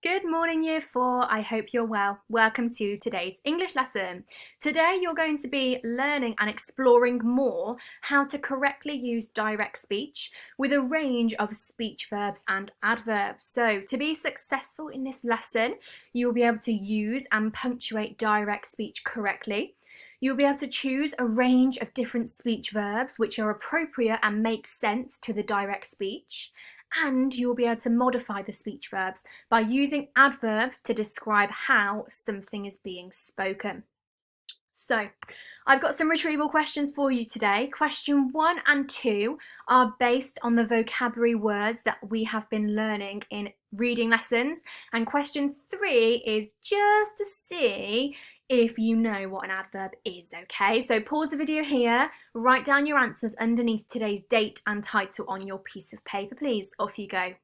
Good morning, Year 4. I hope you're well. Welcome to today's English lesson. Today you're going to be learning and exploring more how to correctly use direct speech with a range of speech verbs and adverbs. So to be successful in this lesson, you'll be able to use and punctuate direct speech correctly. You'll be able to choose a range of different speech verbs which are appropriate and make sense to the direct speech. And you'll be able to modify the speech verbs by using adverbs to describe how something is being spoken. So, I've got some retrieval questions for you today. Question 1 and 2 are based on the vocabulary words that we have been learning in reading lessons, and question 3 is just to see if you know what an adverb is, okay? So pause the video here, write down your answers underneath today's date and title on your piece of paper, please. Off you go.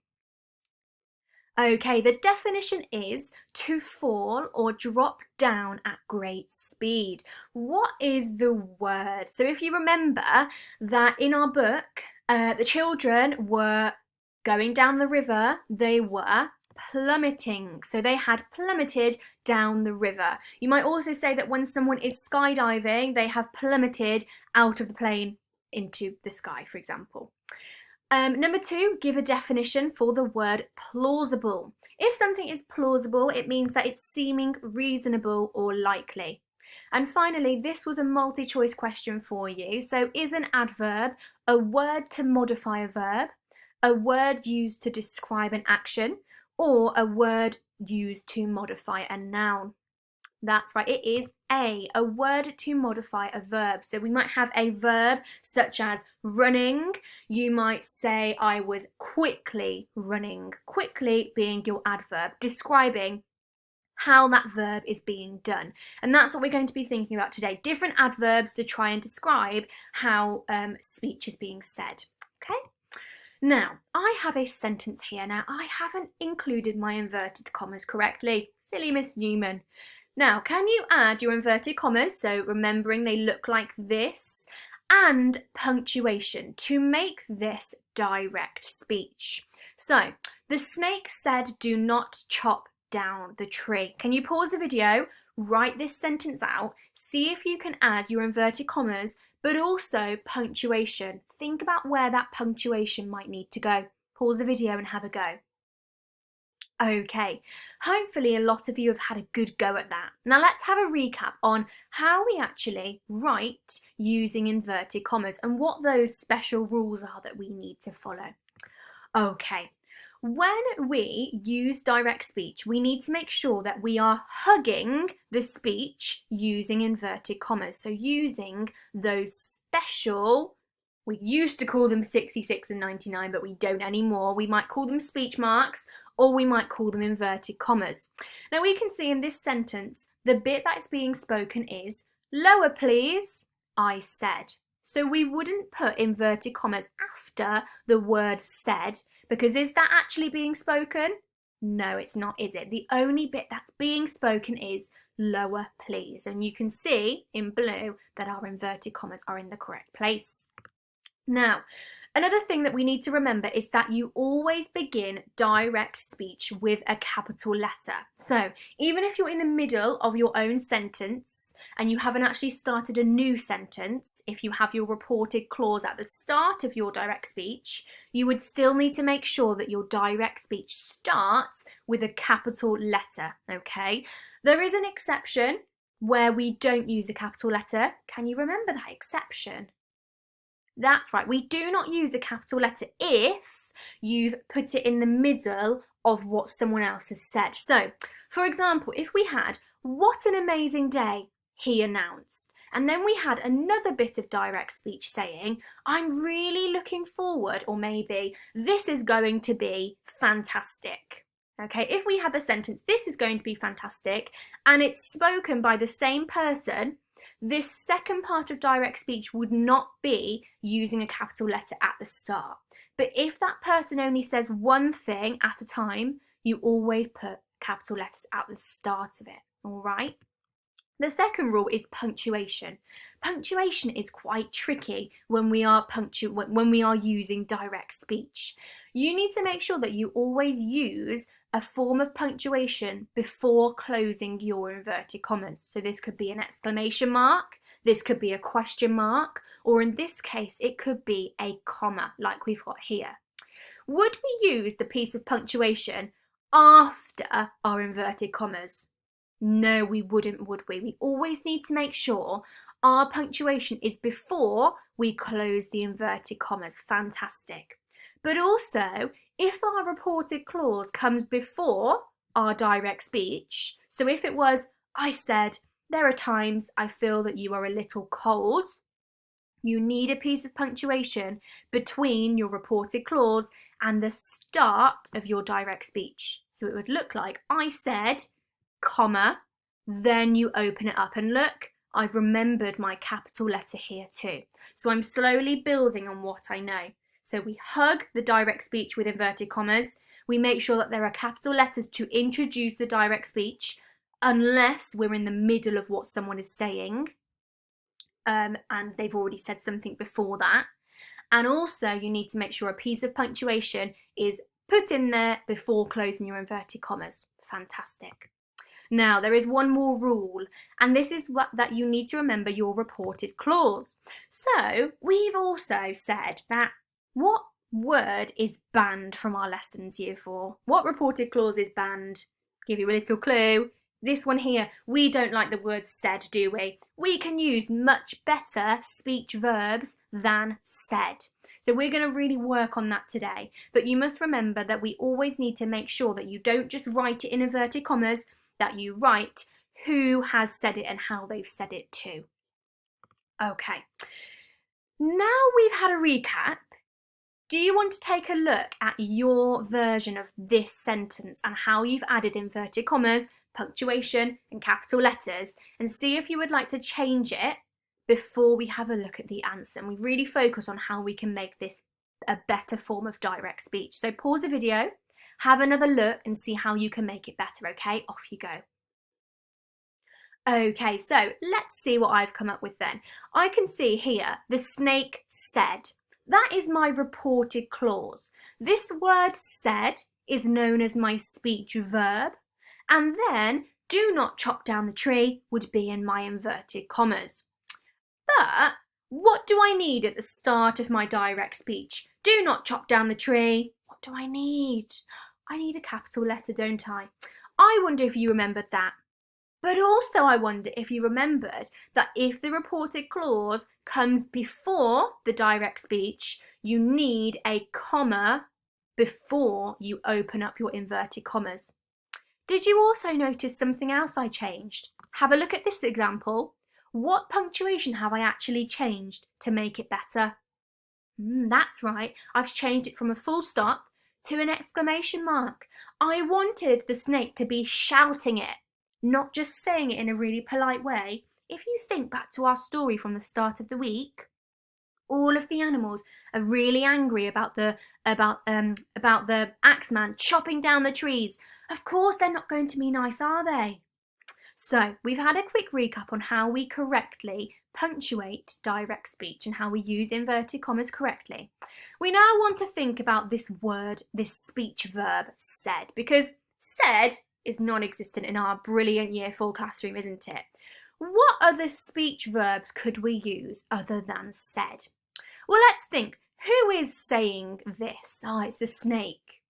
Okay, the definition is to fall or drop down at great speed. What is the word? So if you remember that in our book, the children were going down the river, they were plummeting. So they had plummeted down the river. You might also say that when someone is skydiving, they have plummeted out of the plane into the sky, for example. Number 2, give a definition for the word plausible. If something is plausible, it means that it's seeming reasonable or likely. And finally, this was a multi-choice question for you. So is an adverb a word to modify a verb, a word used to describe an action, or a word used to modify a noun? That's right, it is a word to modify a verb. So we might have a verb such as running. You might say, I was quickly running. Quickly being your adverb, describing how that verb is being done. And that's what we're going to be thinking about today. Different adverbs to try and describe how speech is being said. Okay? Now, I have a sentence here. Now, I haven't included my inverted commas correctly. Silly Miss Newman. Now, can you add your inverted commas, so remembering they look like this, and punctuation to make this direct speech? So, the snake said, do not chop down the tree. Can you pause the video, write this sentence out, see if you can add your inverted commas, but also punctuation. Think about where that punctuation might need to go. Pause the video and have a go. Okay, hopefully a lot of you have had a good go at that. Now let's have a recap on how we actually write using inverted commas and what those special rules are that we need to follow. Okay, when we use direct speech, we need to make sure that we are hugging the speech using inverted commas. So using those special, we used to call them 66 and 99, but we don't anymore. We might call them speech marks, or we might call them inverted commas. Now we can see in this sentence, the bit that's being spoken is, lower please, I said. So we wouldn't put inverted commas after the word said, because is that actually being spoken? No, it's not, is it? The only bit that's being spoken is lower please. And you can see in blue that our inverted commas are in the correct place. Now, another thing that we need to remember is that you always begin direct speech with a capital letter. So even if you're in the middle of your own sentence and you haven't actually started a new sentence, if you have your reported clause at the start of your direct speech, you would still need to make sure that your direct speech starts with a capital letter, okay? There is an exception where we don't use a capital letter. Can you remember that exception? That's right, we do not use a capital letter if you've put it in the middle of what someone else has said. So, for example, if we had, what an amazing day, he announced. And then we had another bit of direct speech saying, I'm really looking forward, or maybe, this is going to be fantastic. Okay, if we had the sentence, this is going to be fantastic, and it's spoken by the same person, this second part of direct speech would not be using a capital letter at the start. But if that person only says one thing at a time, you always put capital letters at the start of it, all right? The second rule is punctuation. Punctuation is quite tricky when we are using direct speech. You need to make sure that you always use a form of punctuation before closing your inverted commas. So this could be an exclamation mark, this could be a question mark, or in this case, it could be a comma like we've got here. Would we use the piece of punctuation after our inverted commas? No, we wouldn't, would we? We always need to make sure our punctuation is before we close the inverted commas. Fantastic. But also, if our reported clause comes before our direct speech, so if it was, I said, there are times I feel that you are a little cold, you need a piece of punctuation between your reported clause and the start of your direct speech. So it would look like, I said, comma, then you open it up and look, I've remembered my capital letter here too. So I'm slowly building on what I know. So we hug the direct speech with inverted commas. We make sure that there are capital letters to introduce the direct speech, unless we're in the middle of what someone is saying, and they've already said something before that. And also you need to make sure a piece of punctuation is put in there before closing your inverted commas. Fantastic. Now, there is one more rule, and this is that you need to remember your reported clause. So, we've also said that what word is banned from our lessons, Year 4? What reported clause is banned? Give you a little clue. This one here, we don't like the word said, do we? We can use much better speech verbs than said. So we're going to really work on that today. But you must remember that we always need to make sure that you don't just write it in inverted commas, that you write who has said it and how they've said it too. Okay, now we've had a recap. Do you want to take a look at your version of this sentence and how you've added inverted commas, punctuation and capital letters, and see if you would like to change it before we have a look at the answer? And we really focus on how we can make this a better form of direct speech. So pause the video, have another look and see how you can make it better, okay? Off you go. Okay, so let's see what I've come up with then. I can see here, the snake said. That is my reported clause. This word said is known as my speech verb, and then do not chop down the tree would be in my inverted commas. But what do I need at the start of my direct speech? Do not chop down the tree. What do I need? I need a capital letter, don't I? I wonder if you remembered that. But also I wonder if you remembered that if the reported clause comes before the direct speech, you need a comma before you open up your inverted commas. Did you also notice something else I changed? Have a look at this example. What punctuation have I actually changed to make it better? That's right, I've changed it from a full stop to an exclamation mark. I wanted the snake to be shouting it, not just saying it in a really polite way. If you think back to our story from the start of the week, all of the animals are really angry about the axeman chopping down the trees. Of course they're not going to be nice, are they? So we've had a quick recap on how we correctly punctuate direct speech and how we use inverted commas correctly. We now want to think about this word, this speech verb, said, because said is non-existent in our brilliant Year 4 classroom, isn't it? What other speech verbs could we use other than said? Well, let's think. Who is saying this? It's the snake.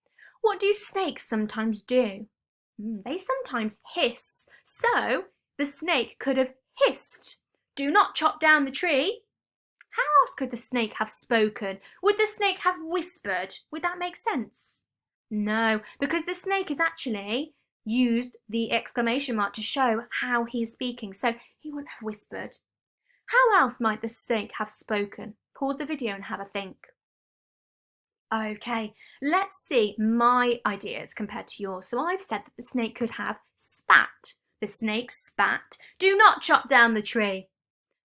What do snakes sometimes do? They sometimes hiss. So the snake could have hissed, "Do not chop down the tree." How else could the snake have spoken? Would the snake have whispered? Would that make sense? No, because the snake is actually used the exclamation mark to show how he is speaking, so he wouldn't have whispered. How else might the snake have spoken? Pause the video and have a think. Okay, let's see my ideas compared to yours. So I've said that the snake could have spat. The snake spat, "Do not chop down the tree."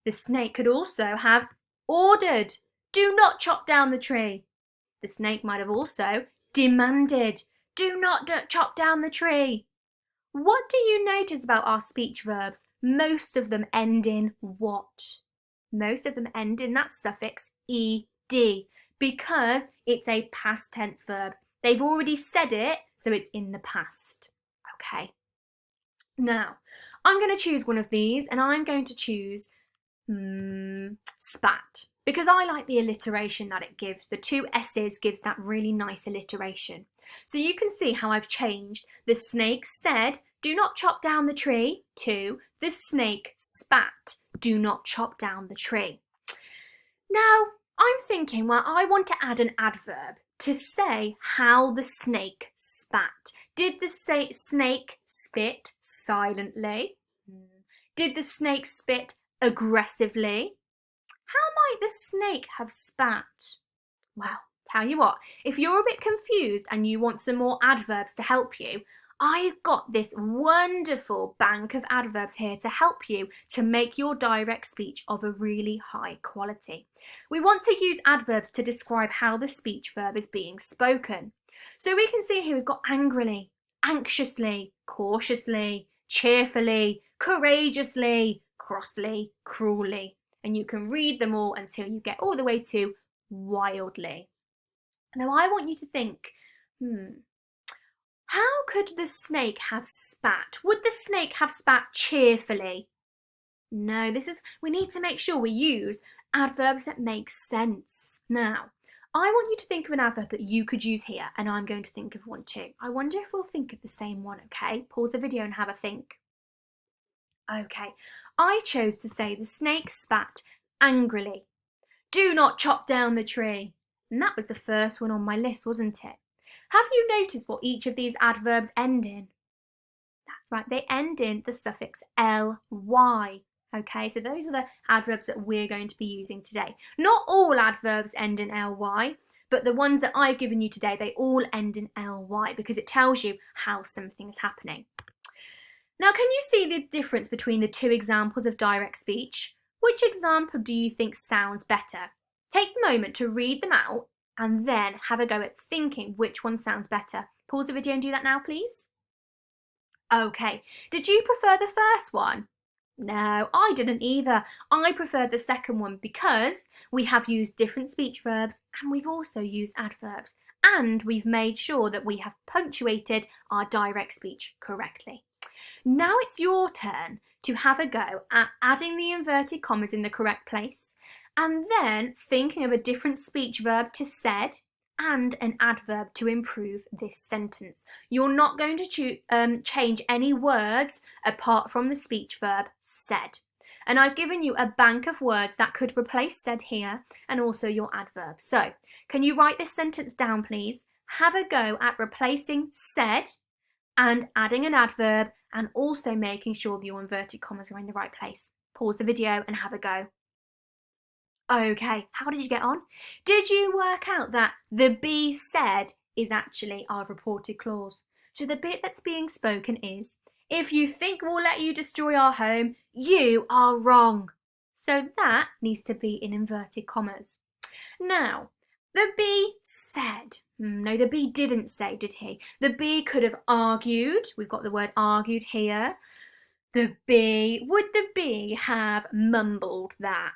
The snake could also have ordered, "Do not chop down the tree." The snake might have also demanded, "Do not chop down the tree." What do you notice about our speech verbs? Most of them end in what? Most of them end in that suffix ed, because it's a past tense verb. They've already said it, so it's in the past. Okay. Now, I'm going to choose one of these, and I'm going to choose spat, because I like the alliteration that it gives. The two S's gives that really nice alliteration. So you can see how I've changed the snake said, do not chop down the tree, to the snake spat, do not chop down the tree. Now, I'm thinking, well, I want to add an adverb to say how the snake spat. Did the snake spit silently? Did the snake spit aggressively? How might the snake have spat? Well, tell you what, if you're a bit confused and you want some more adverbs to help you, I've got this wonderful bank of adverbs here to help you to make your direct speech of a really high quality. We want to use adverbs to describe how the speech verb is being spoken. So we can see here we've got angrily, anxiously, cautiously, cheerfully, courageously, crossly, cruelly. And you can read them all until you get all the way to wildly. Now I want you to think, how could the snake have spat? Would the snake have spat cheerfully? No, we need to make sure we use adverbs that make sense. Now, I want you to think of an adverb that you could use here, and I'm going to think of one too. I wonder if we'll think of the same one, okay? Pause the video and have a think. Okay, I chose to say the snake spat angrily. Do not chop down the tree. And that was the first one on my list, wasn't it? Have you noticed what each of these adverbs end in? That's right, they end in the suffix ly. Okay, so those are the adverbs that we're going to be using today. Not all adverbs end in ly, but the ones that I've given you today, they all end in ly because it tells you how something is happening. Now, can you see the difference between the two examples of direct speech? Which example do you think sounds better? Take the moment to read them out and then have a go at thinking which one sounds better. Pause the video and do that now, please. Okay, did you prefer the first one? No, I didn't either. I preferred the second one because we have used different speech verbs and we've also used adverbs, and we've made sure that we have punctuated our direct speech correctly. Now it's your turn to have a go at adding the inverted commas in the correct place, and then thinking of a different speech verb to said and an adverb to improve this sentence. You're not going to change any words apart from the speech verb said. And I've given you a bank of words that could replace said here and also your adverb. So can you write this sentence down, please? Have a go at replacing said and adding an adverb and also making sure that your inverted commas are in the right place. Pause the video and have a go. Okay, how did you get on? Did you work out that the be said is actually our reported clause? So the bit that's being spoken is, if you think we'll let you destroy our home, you are wrong. So that needs to be in inverted commas. Now, the be said. No, the be didn't say, did he? The be could have argued. We've got the word argued here. Would the be have mumbled that?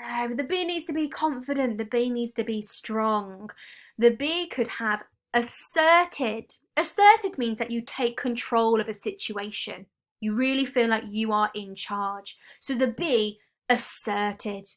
No, the be needs to be confident. The be needs to be strong. The be could have asserted. Asserted means that you take control of a situation. You really feel like you are in charge. So the be asserted.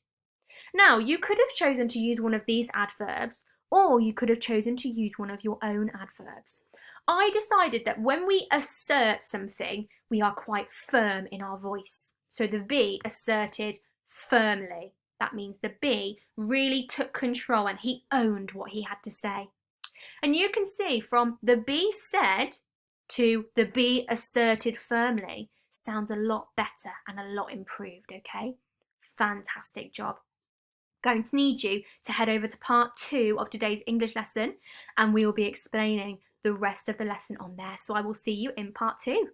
Now, you could have chosen to use one of these adverbs, or you could have chosen to use one of your own adverbs. I decided that when we assert something, we are quite firm in our voice. So the be asserted firmly. That means the be really took control and he owned what he had to say. And you can see from the be said to the be asserted firmly sounds a lot better and a lot improved, okay? Fantastic job. Going to need you to head over to part 2 of today's English lesson, and we will be explaining the rest of the lesson on there. So I will see you in part 2.